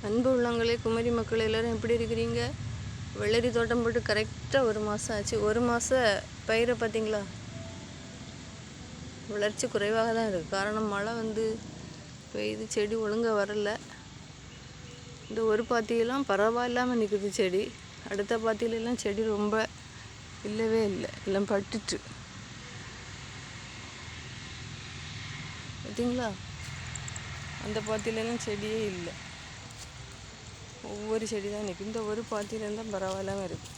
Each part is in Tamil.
அன்பு உள்ளங்களே, குமரி மக்கள் எல்லோரும் எப்படி இருக்கிறீங்க? வெள்ளரி தோட்டம் போட்டு கரெக்டாக 1 மாதம் ஆச்சு. 1 மாத பயிரை பார்த்திங்களா? வளர்ச்சி குறைவாக தான் இருக்குது. காரணம் மழை பெய்யுது, செடி ஒழுங்காக வரல. இந்த ஒரு பாத்தியெல்லாம் பரவாயில்லாமல் நிற்குது செடி. அடுத்த பாத்தியிலெல்லாம் செடி ரொம்ப இல்லவே இல்லை, எல்லாம் பட்டுட்டு. பார்த்தீங்களா? அந்த பாத்தியிலெல்லாம் செடியே இல்லை, ஒவ்வொரு செடி தான் நிற்கும். இந்த ஒரு பாத்தியிலேருந்து பரவாயில்லாமல் இருக்குது.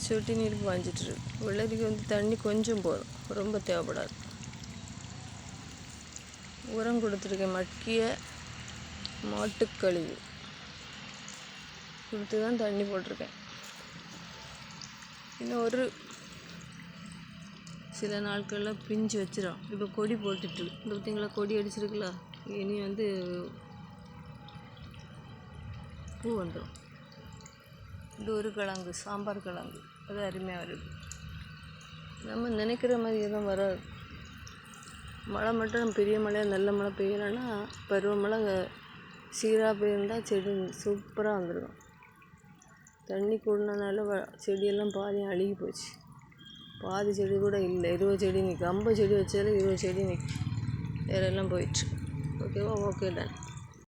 சொட்டு நீர் பாய்ஞ்சிட்ருக்கு. வெள்ளரிக்கு தண்ணி கொஞ்சம் போதும், ரொம்ப தேவைப்படாது. உரம் கொடுத்துருக்கேன், மட்கிய மாட்டுக்கழிவு கொடுத்து தான் தண்ணி போட்டிருக்கேன். இன்னும் ஒரு சில நாட்களில் பிஞ்சு வச்சிடும். இப்போ கொடி போட்டுட்டு இந்த பார்த்தீங்களா, கொடி அடிச்சிருக்குல்ல. இனி பூ வந்துடும். இது ஒரு கிழங்கு, சாம்பார் கிழங்கு, அது அருமையாக வருது. நம்ம நினைக்கிற மாதிரி எதுவும் வராது. மழை மட்டும் பெரிய மழையாக நல்ல மழை பெய்யலைன்னா, பருவமழை சீராக பெய்யிருந்தால் செடி சூப்பராக வந்துடும். தண்ணி கூடினனால செடியெல்லாம் பாதி அழுகி போச்சு. பாதி செடி கூட இல்லை, 20 செடி நிற்கும். 50 செடி வச்சதில் 20 செடி நிற்கும், வேறெல்லாம் போயிடுச்சு. ஓகேவா? Okay, ton.